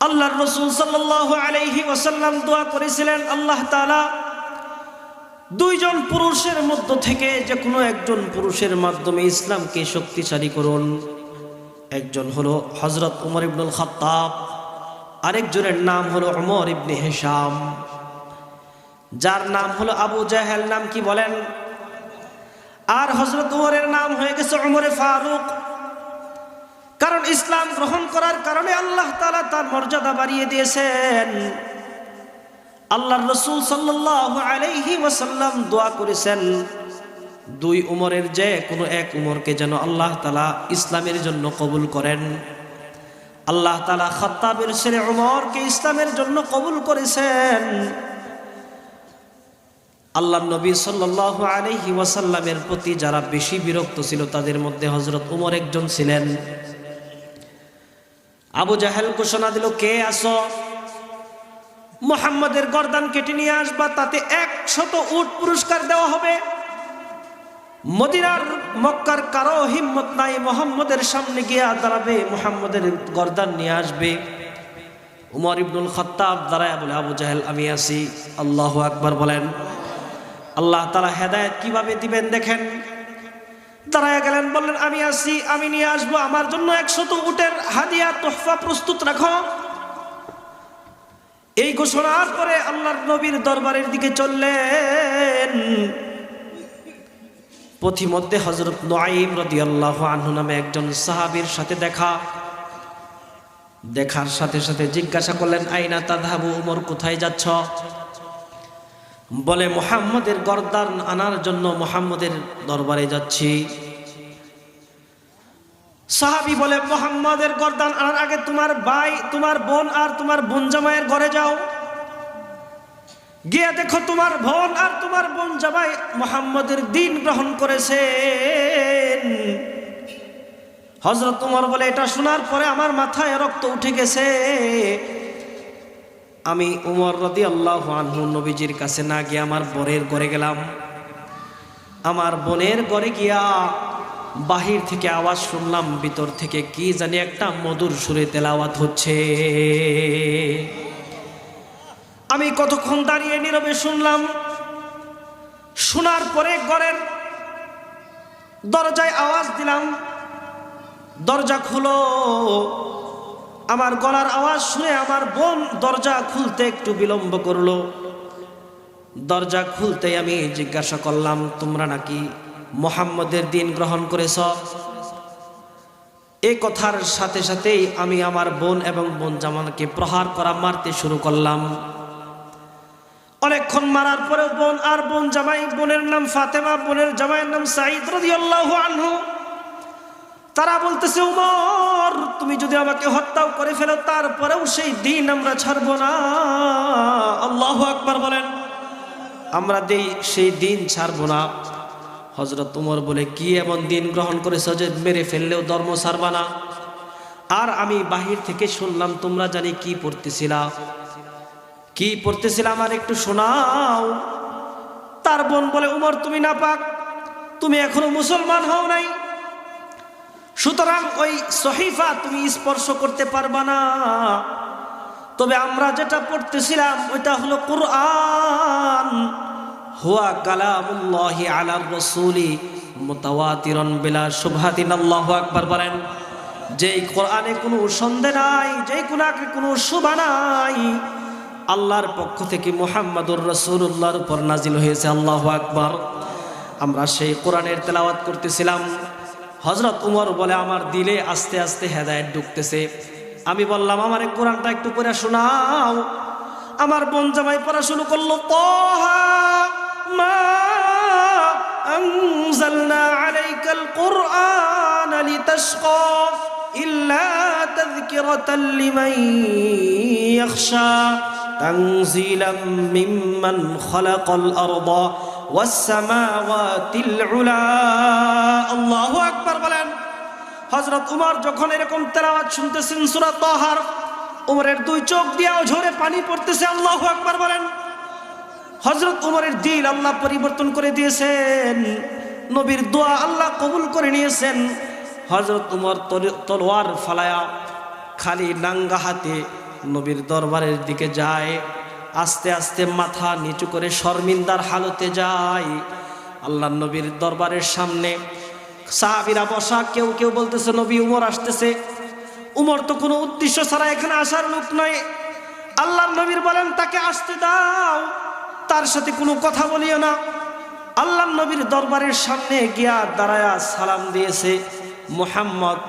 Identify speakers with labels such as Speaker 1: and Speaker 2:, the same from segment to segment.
Speaker 1: আল্লাহর রাসূল সাল্লাল্লাহু আলাইহি ওয়াসাল্লাম দোয়া করেছিলেন, আল্লাহ তাআলা দুইজন পুরুষের মধ্য থেকে যে কোনো একজন পুরুষের মাধ্যমে ইসলামকে শক্তিশালী করুন। একজন হলো হযরত ওমর ইবনুল খাত্তাব, আরেকজনের নাম হলো ওমর ইবনে হিশাম, যার নাম হলো আবু জাহেল। নাম কি বলেন? আর হযরত ওমরের নাম হয়ে গেছে ওমরে ফারুক। কারণ ইসলাম গ্রহণ করার কারণে আল্লাহ তাআলা তার মর্যাদা বাড়িয়ে দিয়েছেন। আল্লাহর রাসূল সাল্লাল্লাহু আলাইহি ওয়াসাল্লাম দোয়া করেছেন, দুই উমরের যে কোনো এক উমরকে যেন আল্লাহ তাআলা ইসলামের জন্য কবুল করেন। আল্লাহ তাআলা খাত্তাবের ছেলে উমরকে ইসলামের জন্য কবুল করেছেন। আল্লাহর নবী সাল্লাল্লাহু আলাইহি ওয়াসাল্লামের প্রতি যারা বেশি বিরক্ত ছিল তাদের মধ্যে হযরত উমর একজন ছিলেন। আবু জাহেল ঘোষণা দিল, কে আসো? মুহাম্মাদের গর্দান কেটে নিয়ে আসবা, তাতে 100 উট পুরস্কার দেওয়া হবে। মদিনার মক্কার কারো হিম্মত নাই মুহাম্মাদের সামনে গিয়ে দাঁড়াবে, মুহাম্মাদের গর্দান নিয়ে আসবে। উমর ইবনুল খাত্তাব দাঁড়ায় বলে, আবু জাহেল আমি আছি। আল্লাহু আকবার বলেন। আল্লাহ তাআলা হেদায়েত কিভাবে দিবেন দেখেন। দাঁড়ায় গেলেন, বললেন আমি আছি, আমি নিয়ে আসবো, আমার জন্য 100 উটের হাদিয়া তোহফা প্রস্তুত রাখো। এই ঘোষণার পরে আল্লাহর নবীর দরবারের দিকে চললেন। পথিমধ্যে হযরত নুআইম রাদিয়াল্লাহু আনহু নামে একজন সাহাবীর সাথে দেখার সাথে সাথে জিজ্ঞাসা করলেন, আইনা তাযহাবু, উমর কোথায় যাচ্ছ? বলে, মুহাম্মাদের গর্দান আনার জন্য মুহাম্মাদের দরবারে যাচ্ছি। সাহাবী বলে, মুহাম্মাদের গর্দান আনার আগে তোমার ভাই, তোমার বোন আর তোমার বোন জামাইয়ের ঘরে যাও, গিয়ে দেখো তোমার বোন আর তোমার বোন জামাই মুহাম্মাদের দ্বীন গ্রহণ করেছেন। হযরত ওমর বলে, এটা শোনার পরে আমার মাথায় রক্ত উঠে গেছে। আমি উমর রাদিয়াল্লাহু আনহু নবীজির কাছে না গিয়ে আমার বোনের ঘরে গেলাম। আমার বোনের ঘরে গিয়া বাহির থেকে আওয়াজ শুনলাম, ভিতর থেকে কি জানি একটা মধুর সুরে তেলাওয়াত হচ্ছে। আমি কতক্ষণ দাঁড়িয়ে নীরবে শুনলাম। শোনার পরে ঘরের দরজায় আওয়াজ দিলাম, দরজা খুলো। আমার গলার আওয়াজ শুনে আমার বোন দরজা খুলতে একটু বিলম্ব করলো। দরজা খুলতেই আমি জিজ্ঞাসা করলাম, তোমরা নাকি মুহাম্মাদের দ্বীন গ্রহণ করেছ? এই কথার সাথে সাথেই আমি আমার বোন এবং বোন জামাইকে প্রহার করা মারতে শুরু করলাম। অনেকক্ষণ মারার পরে বোন আর বোন জামাই, বোনের নাম ফাতেমা, বোনের জামাইয়ের নাম সাঈদ রাদিয়াল্লাহু আনহু, তারা বলতেছে, উমর তুমি যদি আমাকে হত্যাও করে ফেলো তারপরেও সেই দিন আমরা ছাড়ব না। আল্লাহু আকবার বলেন। আমরা সেই দিন ছাড়ব না। হযরত উমর বলে, কি এমন দিন গ্রহণ করেছো যে মেরে ফেললেও ধর্ম ছাড়বা না? আর আমি বাহির থেকে শুনলাম তোমরা জানি কি পড়তেছিলাম, আর একটু শোনাও। তার বোন বলে, উমর তুমি নাপাক, তুমি এখনো মুসলমান হও নাই, সুতরাং ওই সহিফা তুমি স্পর্শ করতে পারবা না। তবে আমরা যেটা পড়তেছিলাম ওইটা হলো কুরআন, হুয়া কালামুল্লাহি আলার রাসূলি মুতাওয়াতিরান বিলা শুবহাতিন। আল্লাহু আকবার বলেন। যেই কোরআনে কোনো সন্দেহ নাই, যেই কোরআনে কোনো শুভা নাই, আল্লাহর পক্ষ থেকে মুহাম্মাদুর রাসূলুল্লাহর উপর নাজিল হয়েছে। আল্লাহু আকবার। আমরা সেই কোরআনের তেলাওয়াত করতেছিলাম। হযরত উমর বলে, আমার দিলে আস্তে আস্তে হেদায়েত ঢুকতেছে। আমি বললাম, আমার এই কোরআনটা একটু পড়ে শোনাও। আমার বোন জামাই পড়া শুরু করলো, তাহা মা আনজালনা আলাইকাল কুরআন লিতাশকা ইল্লা তাযকিরাতাল লিমান ইয়াখশা তানজিলাম মিম্মান খালাকাল আরদা ওয়াস-সামাওয়াতিল উলা। আল্লাহু আকবার বলেন। হযরত উমর যখন এরকম তেলাওয়াত শুনতেছেন সূরা তাহার, উমরের দুই চোখ দিয়েও ঝরে পানি পড়তেছে। আল্লাহু আকবার বলেন। হযরত উমরের দিল আল্লাহ পরিবর্তন করে দিয়েছেন, নবীর দোয়া আল্লাহ কবুল করে নিয়েছেন। হযরত উমর তলোয়ার ফালায়া খালি নাঙ্গা হাতে নবীর দরবারের দিকে যায়, আস্তে আস্তে মাথা নিচু করে শর্মিন্দার হালতে যায়। আল্লাহর নবীর দরবারের সামনে সাহাবীরা বসা, কেউ কেউ বলতেছে নবী উমর আসতেছে। উমর তো কোনো উদ্দেশ্য ছাড়া এখানে আসার লোক নয়। আল্লাহর নবীর বলেন তাকে আসতে দাও, তার সাথে কোনো কথা বলিও না। আল্লাহর নবীর দরবারের সামনে গিয়া দাঁড়ায়া সালাম দিয়েছে, মুহাম্মদ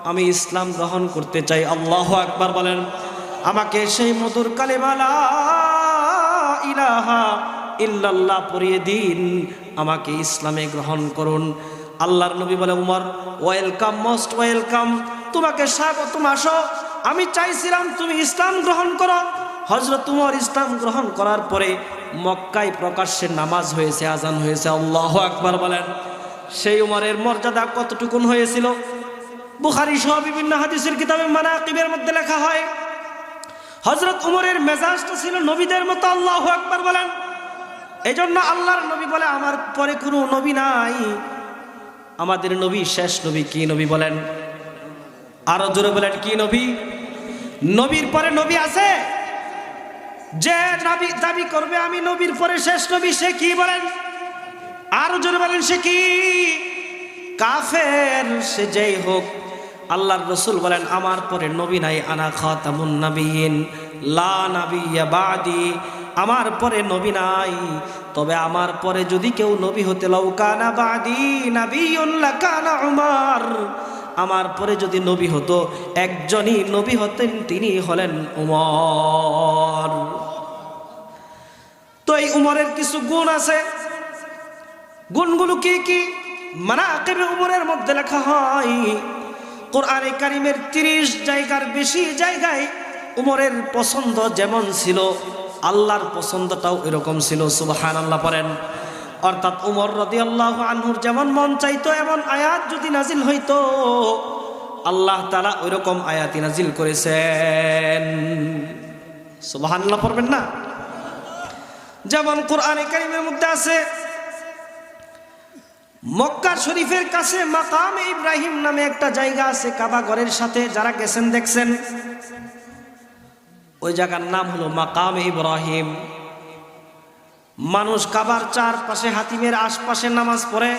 Speaker 1: আমি ইসলাম গ্রহণ করতে চাই। আল্লাহু আকবার বলেন। আমাকে সেই মধুর কালেমা লা ইলাহা ইল্লাল্লাহ পড়িয়ে দিন, আমাকে ইসলামে গ্রহণ করুন। আল্লাহর নবী বলে উমর ওয়েলকাম, মোস্ট ওয়েলকাম, তোমাকে স্বাগতম, আসো। আমি চাইছিলাম তুমি ইসলাম গ্রহণ করো। হযরত উমর ইসলাম গ্রহণ করার পরে মক্কায় প্রকাশ্যে নামাজ হয়েছে, আজান হয়েছে। আল্লাহু আকবার বলেন। সেই উমরের মর্যাদা কতটুকুন হয়েছিল বুখারী সহ বিভিন্ন হাদিসের কিতাবে মানাকিবের মধ্যে লেখা হয়, হযরত উমরের মেজাজটা ছিল নবীদের মতো। আল্লাহু আকবার বলেন। এই জন্য আল্লাহর নবী বলে আমার পরে কোনো নবী নাই, আমাদের নবী শেষ নবী। কি নবী বলেন? আরো জোরে বলেন, কি নবী? নবীর পরে নবী আছে? যে নবী দাবি করবে আমি নবীর পরে শেষ নবী, সে কি বলেন? আরো জোরে বলেন, সে কি? কাফের সে যেই হোক। আল্লাহর রাসূল বলেন আমার পরে নবী নাই, আনা খাতামুন নাবিয়িন লা নাবিয়্যা বাদি, আমার পরে নবী নাই, তবে আমার পরে যদি কেউ নবী হতে লাউ কানা বাদি নাবিয়্যুন লাকানা উমর, আমার পরে যদি নবী হতো একজনই নবী হতেন, তিনি হলেন উমর। তো এই উমরের কিছু গুণ আছে। গুণগুলো কি কি? মানাকিবে উমরের মধ্যে লেখা হয় কোরআনে কারিমের 30 জায়গার বেশি জায়গায় উমরের পছন্দ যেমন ছিল, আল্লাহর পছন্দটাও এরকম ছিল। সুবহানাল্লাহ পড়েন। অর্থাৎ উমর রাদিয়াল্লাহু আনহুর যেমন মন চাইতো এমন আয়াত যদি নাজিল হইতো, আল্লাহ তাআলা ওইরকম আয়াতই নাজিল করেছেন। সুবহানাল্লাহ পড়বেন না? যেমন কোরআনে কারিমের মধ্যে আছে মক্কা শরীফের কাছে মাকামে ইব্রাহিম নামে একটা জায়গা আছে কাবা ঘরের সাথে, যারা গেছেন দেখছেন। ওই জায়গার নাম হলো মাকামে ইব্রাহিম। মানুষ কাবার চারপাশে হাতিমের আশপাশে নামাজ পড়ে।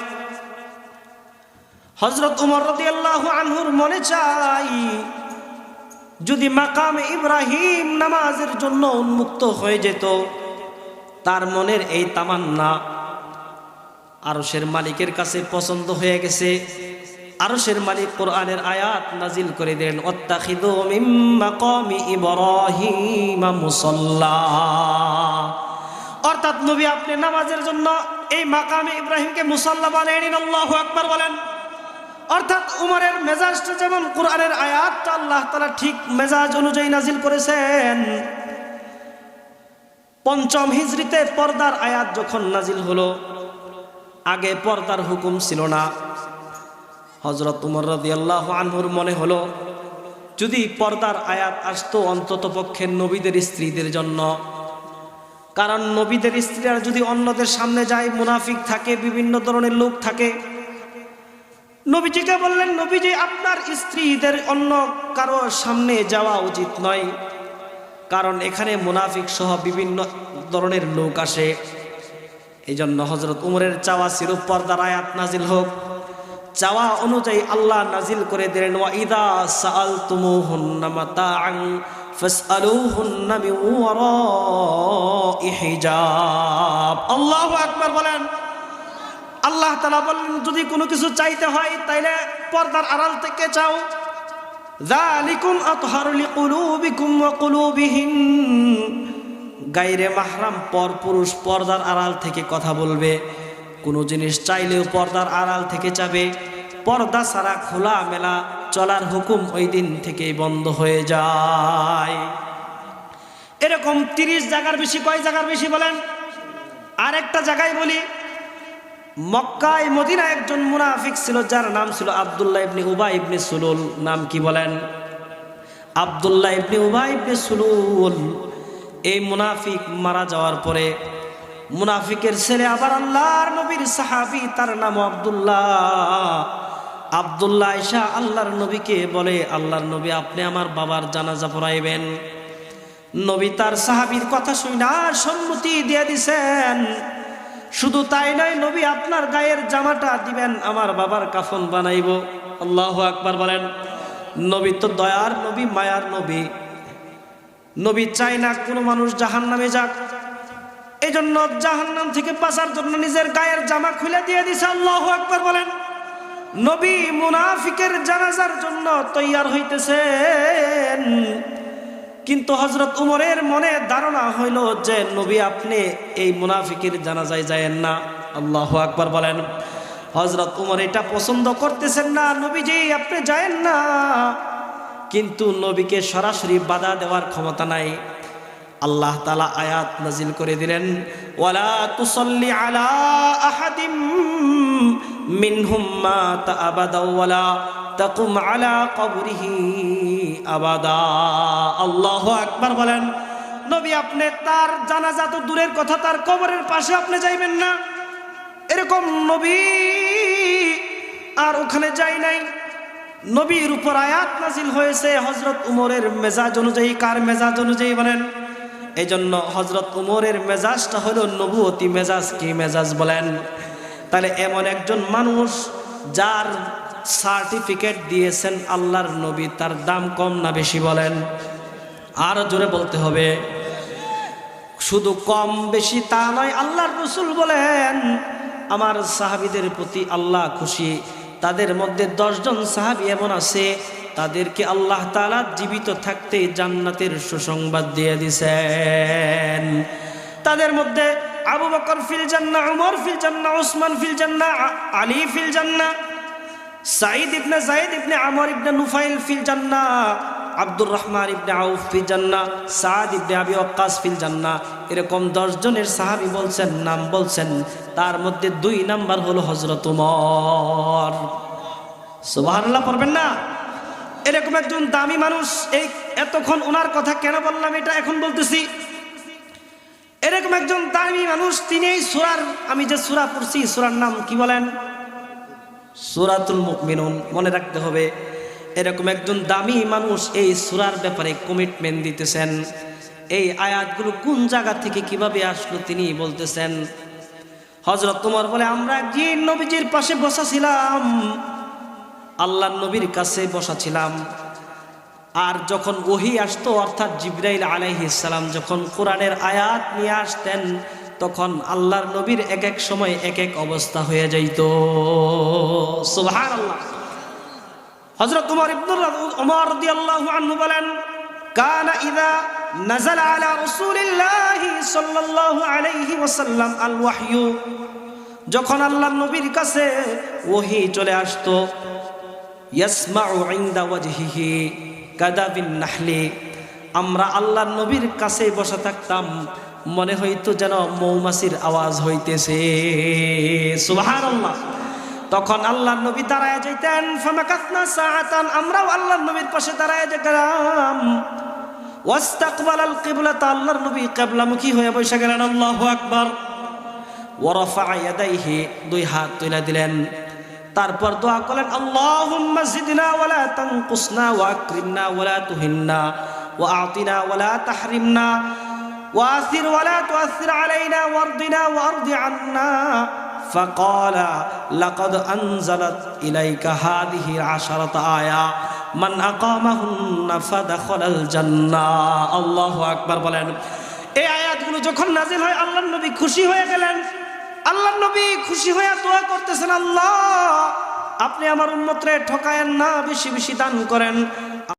Speaker 1: হযরত উমর রাদিয়াল্লাহু আনহুর মনে চাই যদি মাকামে ইব্রাহিম নামাজের জন্য উন্মুক্ত হয়ে যেত। তার মনের এই তামান্না আরশের মালিকের কাছে পছন্দ হয়ে গেছে। আরশের মালিক কোরআনের আয়াত নাজিল করে দেন, ওয়াত্তাখিযু মিন মাকামি ইব্রাহিম মুসাল্লা। অর্থাৎ নবী আপনি নামাজের জন্য এই মাকামে ইব্রাহিমকে মুসাল্লা বানিয়ে নিন। আল্লাহু আকবার বলেন। অর্থাৎ উমরের মেজাজটা যেমন কোরআনের আয়াতটা আল্লাহ তাআলা ঠিক মেজাজ অনুযায়ী নাজিল করেছেন। পঞ্চম হিজরিতে পর্দার আয়াত যখন নাজিল হলো, আগে পর্দার হুকুম ছিল না। হযরত উমর রাদিয়াল্লাহু আনহুর মনে হলো যদি পর্দার আয়াত আসতো অন্তত পক্ষে নবীদের স্ত্রীদের জন্য। কারণ নবীদের স্ত্রীরা যদি অন্যদের সামনে যায়, মুনাফিক থাকে, বিভিন্ন ধরনের লোক থাকে। নবীজিকে বললেন, নবীজি আপনার স্ত্রীদের অন্য কারো সামনে যাওয়া উচিত নয়, কারণ এখানে মুনাফিক সহ বিভিন্ন ধরনের লোক আসে। এই জন্য হযরত উমরের চাওয়া ছিল পর্দার আয়াত নাজিল হোক। চাওয়া অনুযায়ী আল্লাহ নাজিল করে দিলেন, ওয়া ইযা সাআলতুমুহুন্না মাতাআন ফাসআলুহুন্না মিন ওয়ারাই হিজাব। আল্লাহু আকবার বলেন। আল্লাহ তাআলা বলেন যদি কোনো কিছু চাইতে হয় তাইলে পর্দার আড়াল থেকে চাও। যালিকুম আতহারু লিকুলুবিকুম ওয়া কুলুবিহিন। গায়রে মাহরাম পরপুরুষ পর্দার আড়াল থেকে কথা বলবে। কোনো জিনিস চাইলেও পর্দার আড়াল থেকে চাবে। পর্দা ছাড়া খোলা মেলা চলার হুকুম ওই দিন থেকেই বন্ধ হয়ে যায়। এরকম 30 জায়গার বেশি। কয় জায়গার বেশি বলেন? আরেকটা জায়গায় বলি, মক্কায় মদিনায় একজন মুনাফিক ছিল যার নাম ছিল আব্দুল্লাহ ইবনে উবাই ইবনে সুলুল। নাম কি বলেন? আব্দুল্লাহ ইবনে উবাই ইবনে সুলুল। এই মুনাফিক মারা যাওয়ার পরে মুনাফিকের ছেলে আবার আল্লাহর নবীর সাহাবী, তার নাম আব্দুল্লাহ। আব্দুল্লাহ আয়েশা আল্লাহর নবীকে বলে, আল্লাহর নবী আপনি আমার বাবার জানাজা পড়াইবেন। নবী তার সাহাবীর কথা শুনে সম্মতি দিয়ে দিছেন। শুধু তাই নয়, নবী আপনার গায়ের জামাটা দিবেন, আমার বাবার কাফন বানাইব। আল্লাহু আকবার বলেন। নবী তো দয়ার নবী, মায়ার নবী। নবী চায় না কোনো মানুষ জাহান্নামে যাক, এই জন্য জাহান্নাম থেকে বাঁচার জন্য নিজের গায়ের জামা খুলে দিয়ে দিছে। আল্লাহু আকবার বলেন। নবী মুনাফিকের জানাজার জন্য তৈয়ার হইতেছেন, কিন্তু হযরত উমরের মনে ধারণা হইল যে নবী আপনি এই মুনাফিকের জানাজায় যায়েন না। আল্লাহু আকবার বলেন। হযরত উমর এটা পছন্দ করতেছেন না, নবীজি আপনি যায়েন না, কিন্তু নবীকে সরাসরি বাধা দেওয়ার ক্ষমতা নাই। আল্লাহ তাআলা আয়াত নাজিল করে দিলেন, ওয়ালা তুসাল্লি আলা আহাদিম মিনহুম মাতা আবাদা ওয়ালা তাকুম আলা কবরিহি আবাদা। আল্লাহু আকবার বলেন। নবী আপনি তার জানাজা তো দূরের কথা, তার কবরের পাশে আপনি যাইবেন না। এরকম নবী আর ওখানে যাই নাই। নবীর উপর আয়াত নাজিল হয়েছে হযরত উমরের মেজাজ অনুযায়ী। কার মেজাজ অনুযায়ী বলেন? এই জন্য হযরত উমরের মেজাজটা হলো নবুয়তি মেজাজ। কি মেজাজ বলেন? তাহলে এমন একজন মানুষ যার সার্টিফিকেট দিয়েছেন আল্লাহর নবী, তার দাম কম না বেশি বলেন? আর জোরে বলতে হবে। শুধু কম বেশি তা নয়, আল্লাহর রাসূল বলেন আমার সাহাবীদের প্রতি আল্লাহ খুশি। তাদের মধ্যে 10 জন সাহাবী এমন আছে তাদেরকে আল্লাহ তাআলা জীবিত থাকতে জান্নাতের সুসংবাদ দিয়ে দিয়েছেন। তাদের মধ্যে আবু বকর ফিল জান্নাহ, উমর ফিল জান্নাহ, উসমান ফিল জান্নাহ, আলী ফিল জান্নাহ, সাঈদ ইবনে যায়েদ ইবনে আমর ইবনে নুফাইল ফিল জান্নাহ, আব্দুর রহমান ইবনে আউফ ফিল জান্নাহ, সাদ ইবনে আবি ওয়াক্কাস ফিল জান্নাহ। এরকম 10 জনের সাহাবী বলছেন, নাম বলছেন। তার মধ্যে 2 নাম্বার হলো হযরত উমর। সুবহানাল্লাহ পড়বেন না? এরকম একজন দামি মানুষ, এই এতক্ষণ ওনার কথা কেন বললাম এটা এখন বলতেছি। এরকম একজন দামি মানুষ, তিনি এই সূরার, আমি যে সূরা পড়ছি সূরার নাম কি বলেন? সূরাতুল মুমিনুন। মনে রাখতে হবে। এরকম একজন দামি মানুষ এই সূরার ব্যাপারে কমিটমেন্ট দিতেছেন। এই আয়াতগুলো কোন জায়গা থেকে কিভাবে আসলো তিনি বলতেছেন। হযরত ওমর বলে, আমরা একদিন নবীজির পাশে বসা ছিলাম, আল্লাহর নবীর কাছে বসা ছিলাম। আর যখন ওহী আসতো, অর্থাৎ জিবরাইল আলাইহিস সালাম যখন কোরআনের আয়াত নিয়ে আসতেন, তখন আল্লাহর নবীর এক এক সময় এক এক অবস্থা হয়ে যাইত। সুবহানাল্লাহ। হযরত ওমর রাদিয়াল্লাহু আনহু বলেন, কানা ইযা নাযালা আলা রাসূলিল্লাহি সাল্লাল্লাহু আলাইহি ওয়াসাল্লাম আল ওয়াহয়ু, যখন আল্লাহর নবীর কাছে ওহী চলে আসতো, ইয়াসমাউ ইনদা ওয়াজহিহি কাদাবিন নাহলি, আমরা আল্লাহর নবীর কাছে বসে থাকতাম, মনে হইতো যেন মৌমাছির আওয়াজ হইতেছে। সুবহানাল্লাহ। তখন আল্লাহর নবী দাঁড়ায় যাইতেন, ফামাকাসনা সাআতান, আমরাও আল্লাহর নবীর পাশে দাঁড়ায় যেতাম। ওয়াস্তাকবালাল কিবলাতা, আল্লাহর নবী কিবলামুখী হয়ে বসে গেলেন। আল্লাহু আকবার। ওয়া রাফা ইয়াদাইহি, 2 হাত তুলে দিলেন। তারপর দোয়া করলেন, আল্লাহুম্মা জিদনা ওয়া লা তানকুসনা ওয়া আকরিমনা ওয়া লা তুহিন্না ওয়া আতিনা ওয়া লা তাহরিমনা ওয়া আসির ওয়া লা তুআসির আলাইনা ওয়ারদিনা ওয়ারদি আন্না। فقال لقد أنزلت إليك هذه 10 آية من أقامهن فدخل الجنة। আল্লাহু আকবার বলেন। এই আয়াতগুলো যখন নাজিল হয় আল্লাহর নবী খুশি হয়ে গেলেন। আল্লাহর নবী খুশি হয়ে দোয়া করতেছেন, আল্লাহ আপনি আমার উম্মতরে ঠকায়েন না, বেশি বেশি দান করেন।